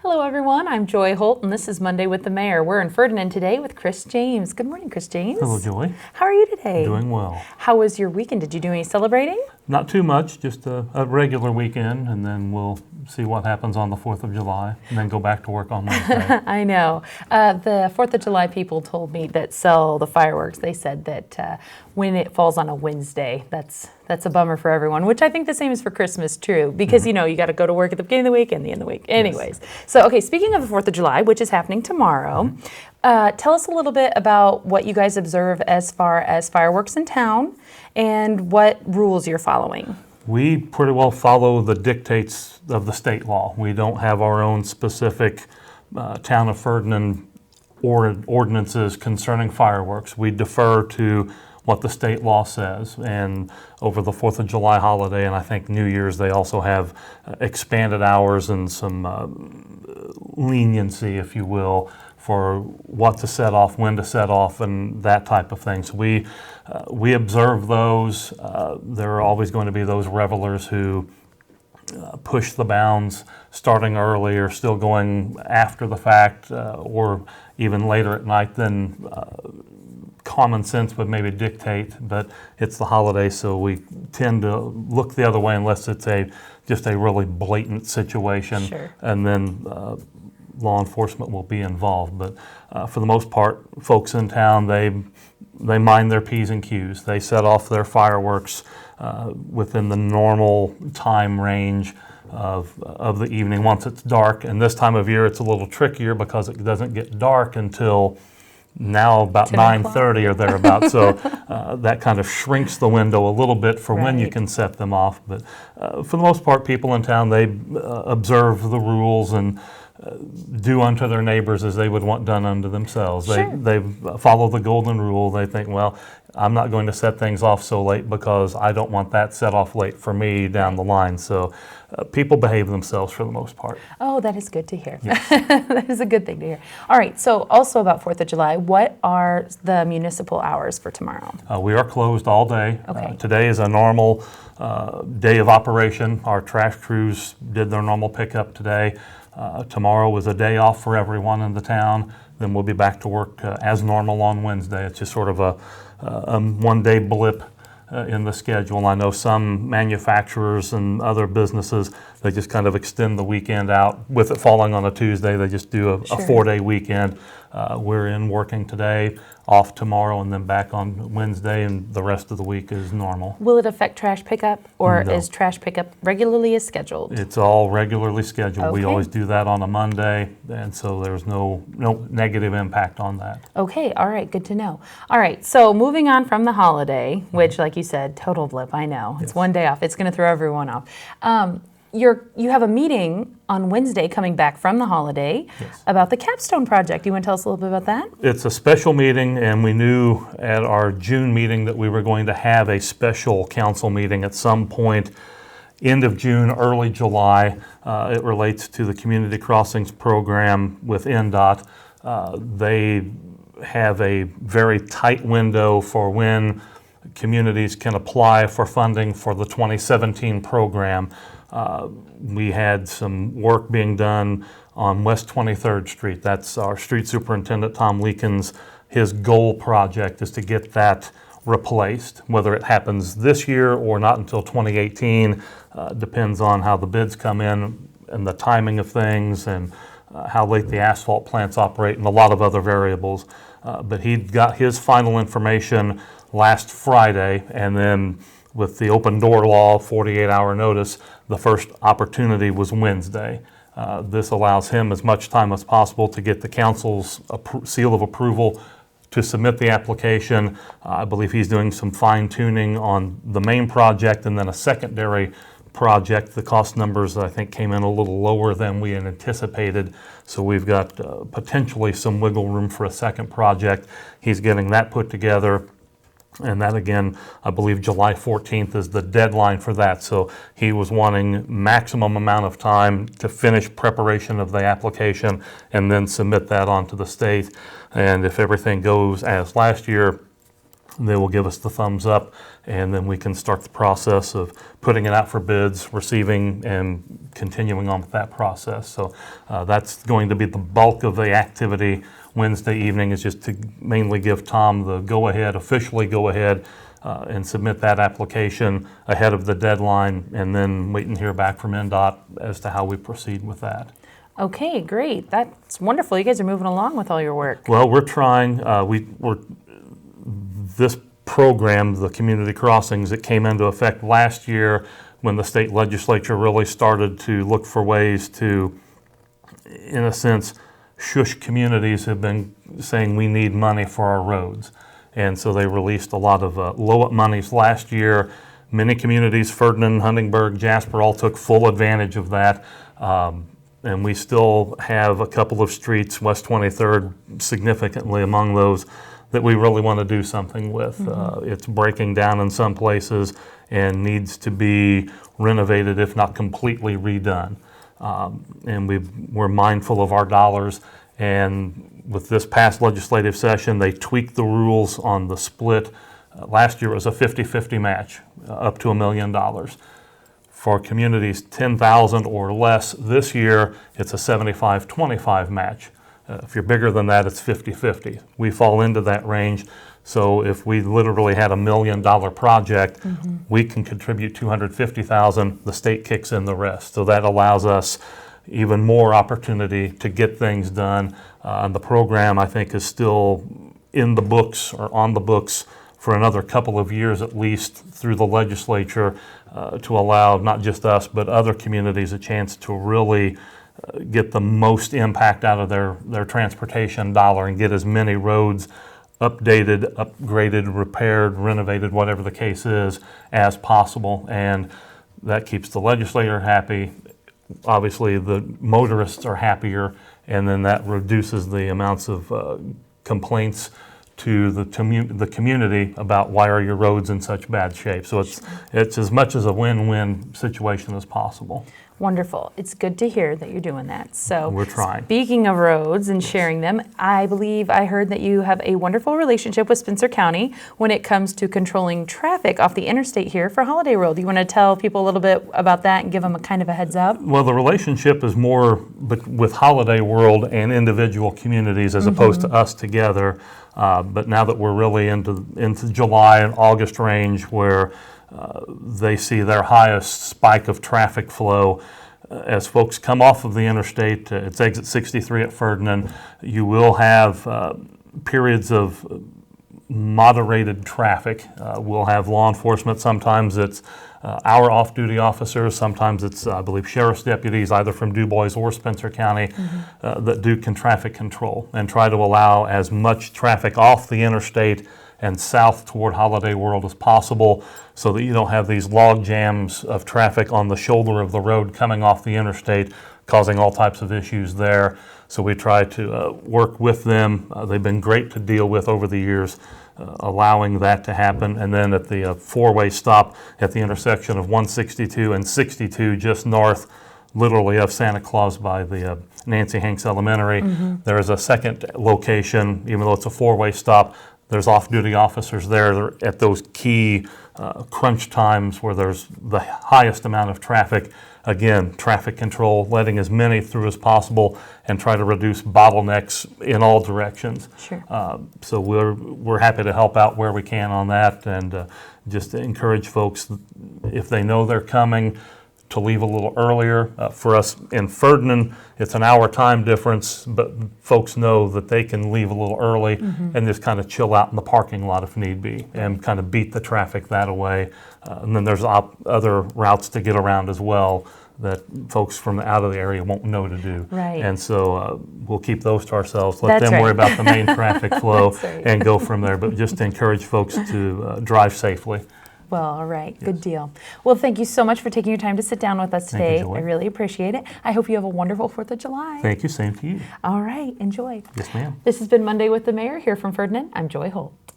Hello everyone, I'm Joy Holt and this is Monday with the Mayor. We're in Ferdinand today with Chris James. Good morning, Chris James. Hello, Joy. How are you today? Doing well. How was your weekend? Did you do any celebrating? Not too much, just a regular weekend, and then we'll see what happens on the 4th of July, and then go back to work on Wednesday. I know. The 4th of July people told me that sell the fireworks, they said that when it falls on a Wednesday, that's a bummer for everyone, which I think the same is for Christmas too, because you got to go to work at the beginning of the week and the end of the week. Anyways, So okay, speaking of the 4th of July, which is happening tomorrow, tell us a little bit about what you guys observe as far as fireworks in town and what rules you're following. We pretty well follow the dictates of the state law. We don't have our own specific town of Ferdinand ordinances concerning fireworks. We defer to what the state law says. And over the 4th of July holiday, and I think New Year's, they also have expanded hours and some leniency, if you will, for what to set off, when to set off, and that type of thing. So we observe those. There are always going to be those revelers who push the bounds, starting early or still going after the fact, or even later at night than common sense would maybe dictate. But it's the holiday, so we tend to look the other way unless it's just a really blatant situation. Sure. And then law enforcement will be involved. But for the most part, folks in town, they mind their P's and Q's. They set off their fireworks within the normal time range of the evening once it's dark. And this time of year, it's a little trickier because it doesn't get dark until now about 9:30 or thereabouts. So that kind of shrinks the window a little bit for when you can set them off. But for the most part, people in town, they observe the rules and do unto their neighbors as they would want done unto themselves. Sure. They follow the golden rule. They think, well, I'm not going to set things off so late because I don't want that set off late for me down the line. So people behave themselves for the most part. Oh, that is good to hear. Yes. That is a good thing to hear. All right, so also about 4th of July, what are the municipal hours for tomorrow? We are closed all day. Okay. Today is a normal day of operation. Our trash crews did their normal pickup today. Tomorrow is a day off for everyone in the town. Then we'll be back to work as normal on Wednesday. It's just sort of a one-day blip in the schedule. I know some manufacturers and other businesses, they just kind of extend the weekend out. With it falling on a Tuesday, they just do a 4-day weekend. We're in working today, off tomorrow, and then back on Wednesday, and the rest of the week is normal. Will it affect trash pickup, or No. is trash pickup regularly as scheduled? It's all regularly scheduled. We Okay. always do that on a Monday, and so there's no negative impact on that. Okay, all right, good to know. All right, so moving on from the holiday, which, like you said, total blip, I know. It's one day off. It's going to throw everyone off. You have a meeting on Wednesday coming back from the holiday about the Capstone Project. You want to tell us a little bit about that? It's a special meeting, and we knew at our June meeting that we were going to have a special council meeting at some point, end of June, early July. It relates to the Community Crossings program with NDOT. They have a very tight window for when communities can apply for funding for the 2017 program. We had some work being done on West 23rd Street. That's our street superintendent, Tom Leakins. His goal project is to get that replaced. Whether it happens this year or not until 2018 depends on how the bids come in and the timing of things and how late the asphalt plants operate and a lot of other variables. But he got his final information last Friday, and then with the open door law, 48-hour notice, the first opportunity was Wednesday. This allows him as much time as possible to get the council's seal of approval to submit the application. I believe he's doing some fine tuning on the main project and then a secondary project. The cost numbers, I think, came in a little lower than we had anticipated, so we've got potentially some wiggle room for a second project. He's getting that put together. And that, again, I believe July 14th is the deadline for that. So he was wanting maximum amount of time to finish preparation of the application and then submit that onto the state. And if everything goes as last year, They will give us the thumbs up, and then we can start the process of putting it out for bids, receiving, and continuing on with that process. So that's going to be the bulk of the activity Wednesday evening, is just to mainly give Tom the go-ahead, officially go-ahead, and submit that application ahead of the deadline, and then wait and hear back from NDOT as to how we proceed with that. Okay, great. That's wonderful. You guys are moving along with all your work. Well, we're trying. This program, the community crossings, it came into effect last year when the state legislature really started to look for ways to, in a sense, shush communities have been saying we need money for our roads. And so they released a lot of LOAP monies last year. Many communities, Ferdinand, Huntingburg, Jasper, all took full advantage of that. And we still have a couple of streets, West 23rd significantly among those, that we really want to do something with. It's breaking down in some places and needs to be renovated, if not completely redone. And we're mindful of our dollars. And with this past legislative session, they tweaked the rules on the split. Last year it was a 50-50 match, up to $1 million. For communities 10,000 or less, this year it's a 75-25 match. If you're bigger than that, it's 50-50. We fall into that range. So if we literally had $1 million project, we can contribute $250,000. The state kicks in the rest. So that allows us even more opportunity to get things done. And the program, I think, is still in the books or on the books for another couple of years at least through the legislature, to allow not just us but other communities a chance to really get the most impact out of their transportation dollar and get as many roads updated, upgraded, repaired, renovated, whatever the case is, as possible. And that keeps the legislator happy. Obviously, the motorists are happier, and then that reduces the amounts of complaints to the community about why are your roads in such bad shape. So it's as much as a win-win situation as possible. Wonderful. It's good to hear that you're doing that. So we're trying. Speaking of roads and sharing them, I believe I heard that you have a wonderful relationship with Spencer County when it comes to controlling traffic off the interstate here for Holiday World. Do you want to tell people a little bit about that and give them a kind of a heads up? Well, the relationship is more with Holiday World and individual communities as opposed to us together. But now that we're really into July and August range where they see their highest spike of traffic flow, as folks come off of the interstate, it's exit 63 at Ferdinand, you will have periods of moderated traffic. We'll have law enforcement. Sometimes it's our off-duty officers. Sometimes it's, I believe, sheriff's deputies, either from Du Bois or Spencer County, that do traffic control and try to allow as much traffic off the interstate and south toward Holiday World as possible, so that you don't have these log jams of traffic on the shoulder of the road coming off the interstate, causing all types of issues there. So we try to work with them. They've been great to deal with over the years, allowing that to happen. And then at the four-way stop at the intersection of 162 and 62, just north, literally, of Santa Claus by the Nancy Hanks Elementary, there is a second location, even though it's a four-way stop. There's off-duty officers there at those key crunch times where there's the highest amount of traffic. Again, traffic control, letting as many through as possible and try to reduce bottlenecks in all directions. Sure. So we're happy to help out where we can on that, and just to encourage folks, if they know they're coming, to leave a little earlier. For us in Ferdinand, it's an hour time difference, but folks know that they can leave a little early and just kind of chill out in the parking lot if need be, and kind of beat the traffic that away. And then there's other routes to get around as well that folks from out of the area won't know to do. Right. And so we'll keep those to ourselves, let That's them worry right. about the main traffic flow right. and go from there. But just to encourage folks to drive safely. Well, all right. Good deal. Well, thank you so much for taking your time to sit down with us Thank you, today. Joy. I really appreciate it. I hope you have a wonderful 4th of July. Thank you. Same to you. All right. Enjoy. Yes, ma'am. This has been Monday with the Mayor here from Ferdinand. I'm Joy Holt.